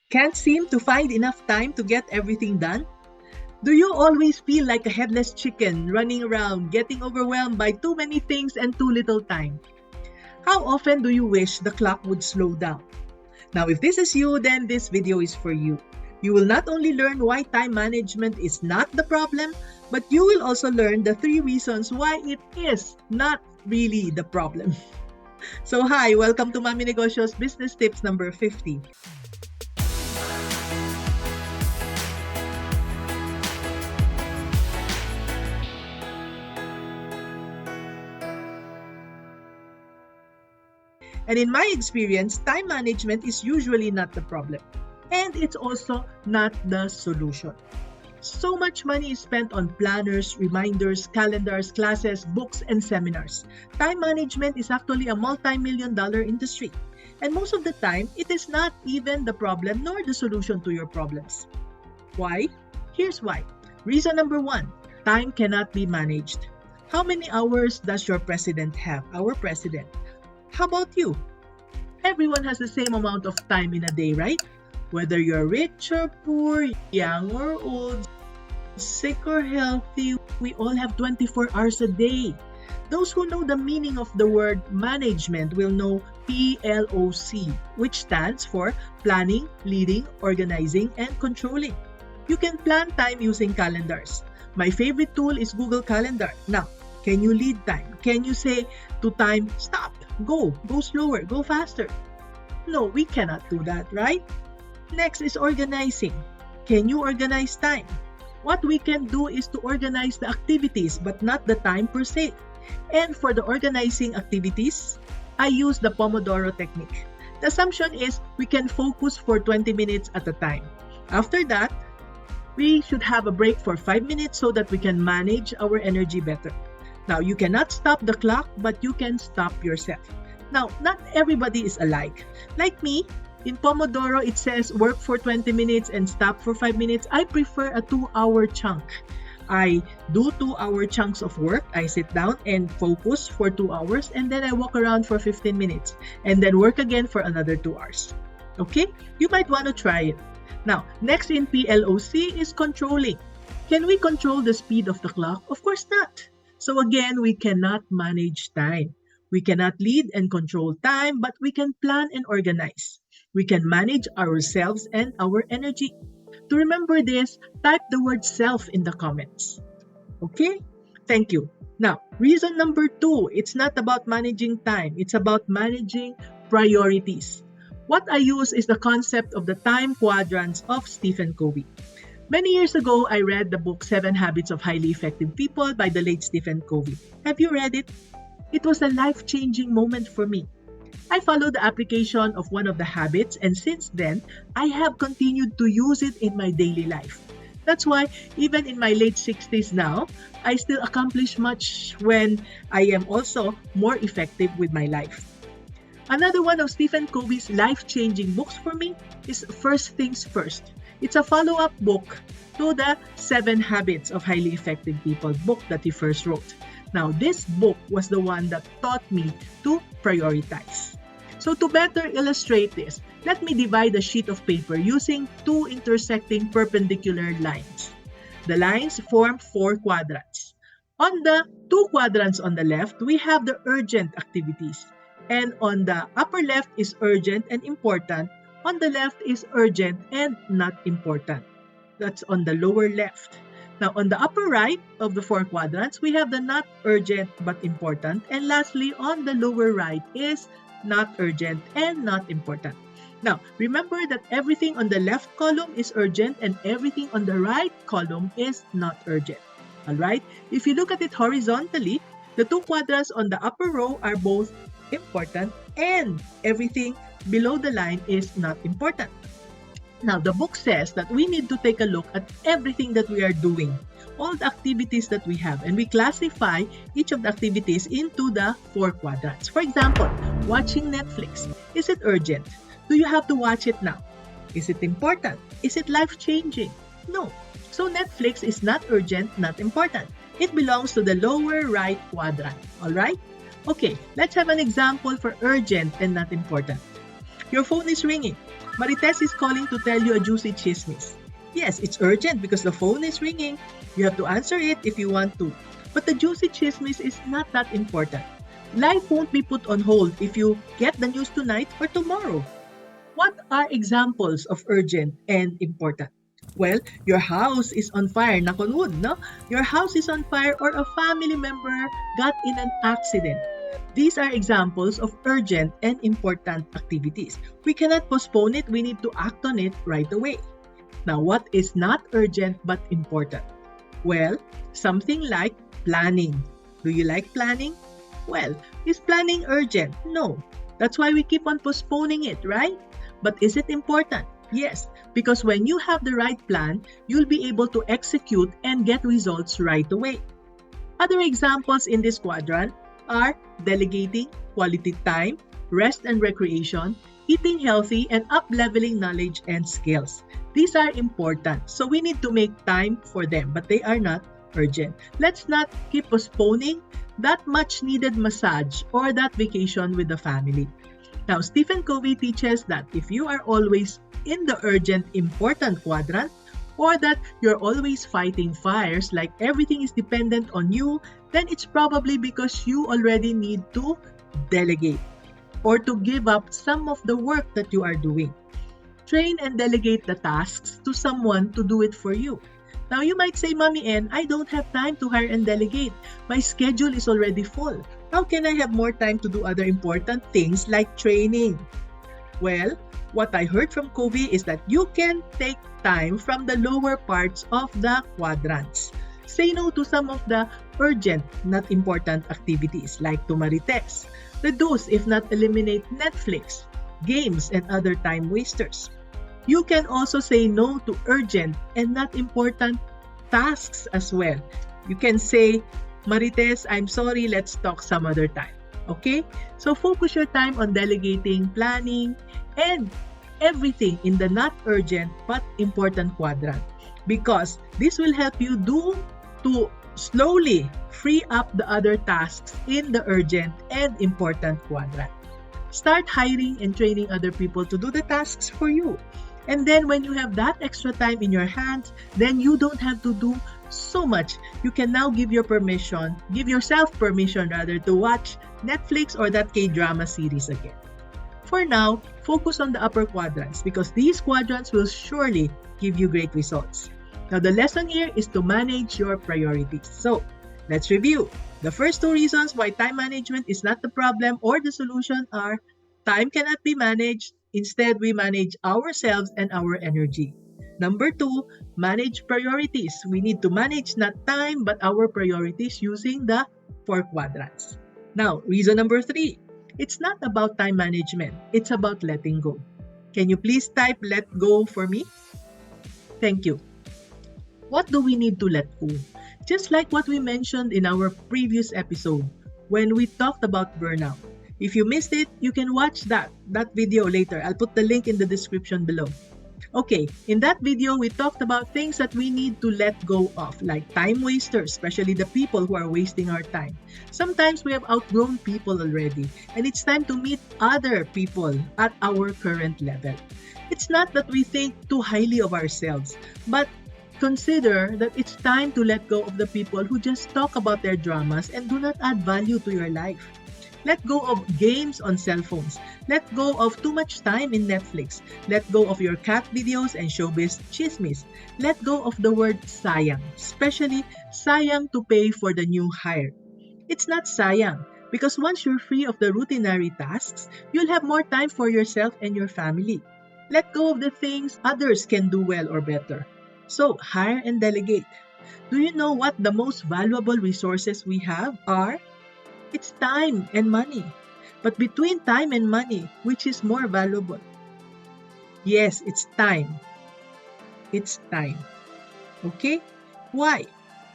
Can't seem to find enough time to get everything done? Do you always feel like a headless chicken running around, getting overwhelmed by too many things and too little time? How often do you wish the clock would slow down? Now, if this is you, then this video is for you. You will not only learn why time management is not the problem, but you will also learn the 3 reasons why it is not really the problem. So hi, welcome to Mami Negosyo's Business Tips number 50. And in my experience, time management is usually not the problem. And it's also not the solution. So much money is spent on planners, reminders, calendars, classes, books, and seminars. Time management is actually a multi-million-dollar industry. And most of the time, it is not even the problem nor the solution to your problems. Why? Here's why. Reason number 1, time cannot be managed. How many hours does your president have? Our president. How about you? Everyone has the same amount of time in a day, right? Whether you're rich or poor, young or old, sick or healthy, we all have 24 hours a day. Those who know the meaning of the word management will know PLOC, which stands for planning, leading, organizing, and controlling. You can plan time using calendars. My favorite tool is Google Calendar. Now, can you lead time? Can you say to time, stop, go slower, go faster? No, we cannot do that, right? Next is organizing. Can you organize time? What we can do is to organize the activities, but not the time per se. And for the organizing activities, I use the Pomodoro technique. The assumption is we can focus for 20 minutes at a time. After that, we should have a break for 5 minutes so that we can manage our energy better. Now, you cannot stop the clock, but you can stop yourself. Now, not everybody is alike. Like me, in Pomodoro, it says work for 20 minutes and stop for 5 minutes. I prefer a 2-hour chunk. I do 2-hour chunks of work. I sit down and focus for 2 hours, and then I walk around for 15 minutes, and then work again for another 2 hours. Okay? You might want to try it. Now, next in PLOC is controlling. Can we control the speed of the clock? Of course not. So again, we cannot manage time. We cannot lead and control time, but we can plan and organize. We can manage ourselves and our energy. To remember this, type the word self in the comments. Okay? Thank you. Now, reason number 2, it's not about managing time. It's about managing priorities. What I use is the concept of the time quadrants of Stephen Covey. Many years ago, I read the book 7 Habits of Highly Effective People by the late Stephen Covey. Have you read it? It was a life-changing moment for me. I followed the application of one of the habits, and since then, I have continued to use it in my daily life. That's why, even in my late 60s now, I still accomplish much when I am also more effective with my life. Another one of Stephen Covey's life-changing books for me is First Things First. It's a follow-up book to the 7 Habits of Highly Effective People book that he first wrote. Now, this book was the one that taught me to prioritize. So to better illustrate this, let me divide a sheet of paper using 2 intersecting perpendicular lines. The lines form 4 quadrants. On the 2 quadrants on the left, we have the urgent activities. And on the upper left is urgent and important. On the left is urgent and not important. That's on the lower left. Now, on the upper right of the 4 quadrants, we have the not urgent but important. And lastly, on the lower right is not urgent and not important. Now, remember that everything on the left column is urgent and everything on the right column is not urgent. Alright? If you look at it horizontally, the 2 quadrants on the upper row are both important and everything below the line is not important. Now, the book says that we need to take a look at everything that we are doing, all the activities that we have, and we classify each of the activities into the 4 quadrants. For example, watching Netflix. Is it urgent? Do you have to watch it now? Is it important? Is it life-changing? No. So Netflix is not urgent, not important. It belongs to the lower right quadrant. Alright? Okay, let's have an example for urgent and not important. Your phone is ringing. Marites is calling to tell you a juicy chismis. Yes, it's urgent because the phone is ringing. You have to answer it if you want to. But the juicy chismis is not that important. Life won't be put on hold if you get the news tonight or tomorrow. What are examples of urgent and important? Well, your house is on fire, knock on wood, no? Your house is on fire or a family member got in an accident. These are examples of urgent and important activities. We cannot postpone it, we need to act on it right away. Now, what is not urgent but important? Well, something like planning. Do you like planning? Well, is planning urgent? No. That's why we keep on postponing it, right? But is it important? Yes, because when you have the right plan, you'll be able to execute and get results right away. Other examples in this quadrant are delegating, quality time, rest and recreation, eating healthy, and up-leveling knowledge and skills. These are important, so we need to make time for them, but they are not urgent. Let's not keep postponing that much-needed massage or that vacation with the family. Now, Stephen Covey teaches that if you are always in the urgent, important quadrant, or that you're always fighting fires like everything is dependent on you, then it's probably because you already need to delegate or to give up some of the work that you are doing. Train and delegate the tasks to someone to do it for you. Now, you might say, Mommy N, I don't have time to hire and delegate. My schedule is already full. How can I have more time to do other important things like training? Well, what I heard from Covey is that you can take time from the lower parts of the quadrants. Say no to some of the urgent, not important activities like to Marites. Reduce, if not eliminate, Netflix, games, and other time wasters. You can also say no to urgent and not important tasks as well. You can say, Marites, I'm sorry, let's talk some other time. Okay? So focus your time on delegating, planning, and everything in the not urgent but important quadrant, because this will help you to slowly free up the other tasks in the urgent and important quadrant. Start hiring and training other people to do the tasks for you. And then when you have that extra time in your hands, then you don't have to do so much. You can now give yourself permission to watch Netflix or that K-drama series again. For now, focus on the upper quadrants because these quadrants will surely give you great results. Now, the lesson here is to manage your priorities. So, let's review. The first two reasons why time management is not the problem or the solution are time cannot be managed. Instead, we manage ourselves and our energy. Number two, manage priorities. We need to manage not time but our priorities using the four quadrants. Now, reason number three, it's not about time management. It's about letting go. Can you please type let go for me? Thank you. What do we need to let go? Just like what we mentioned in our previous episode when we talked about burnout. If you missed it, you can watch that video later. I'll put the link in the description below. Okay, in that video, we talked about things that we need to let go of, like time wasters, especially the people who are wasting our time. Sometimes we have outgrown people already, and it's time to meet other people at our current level. It's not that we think too highly of ourselves, but consider that it's time to let go of the people who just talk about their dramas and do not add value to your life. Let go of games on cell phones. Let go of too much time in Netflix. Let go of your cat videos and showbiz chismis. Let go of the word sayang, especially sayang to pay for the new hire. It's not sayang because once you're free of the routinary tasks, you'll have more time for yourself and your family. Let go of the things others can do well or better. So, hire and delegate. Do you know what the most valuable resources we have are? It's time and money. But between time and money, which is more valuable? Yes, it's time. It's time. Okay? Why?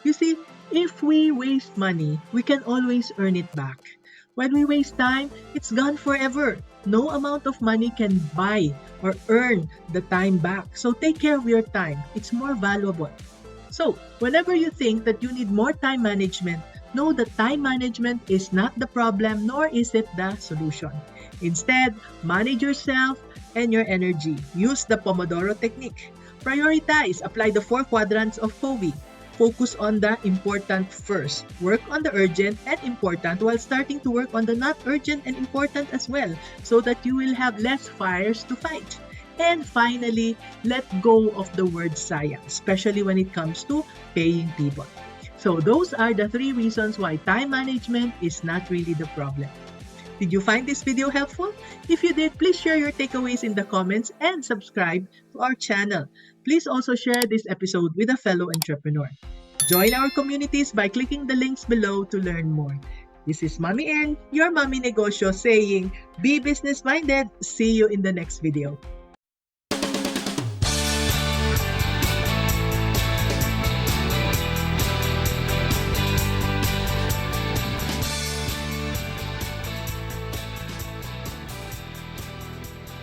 You see, if we waste money, we can always earn it back. When we waste time, it's gone forever. No amount of money can buy or earn the time back. So take care of your time. It's more valuable. So, whenever you think that you need more time management, know that time management is not the problem nor is it the solution. Instead, manage yourself, and your energy. Use the Pomodoro technique. Prioritize. Apply the 4 quadrants of Covey. Focus on the important first. Work on the urgent and important while starting to work on the not urgent and important as well, so that you will have less fires to fight. And finally, let go of the word sayang, especially when it comes to paying people. So those are the 3 reasons why time management is not really the problem. Did you find this video helpful? If you did, please share your takeaways in the comments and subscribe to our channel. Please also share this episode with a fellow entrepreneur. Join our communities by clicking the links below to learn more. This is Mommy Earn, your Mommy Negosyo, saying, be business-minded. See you in the next video.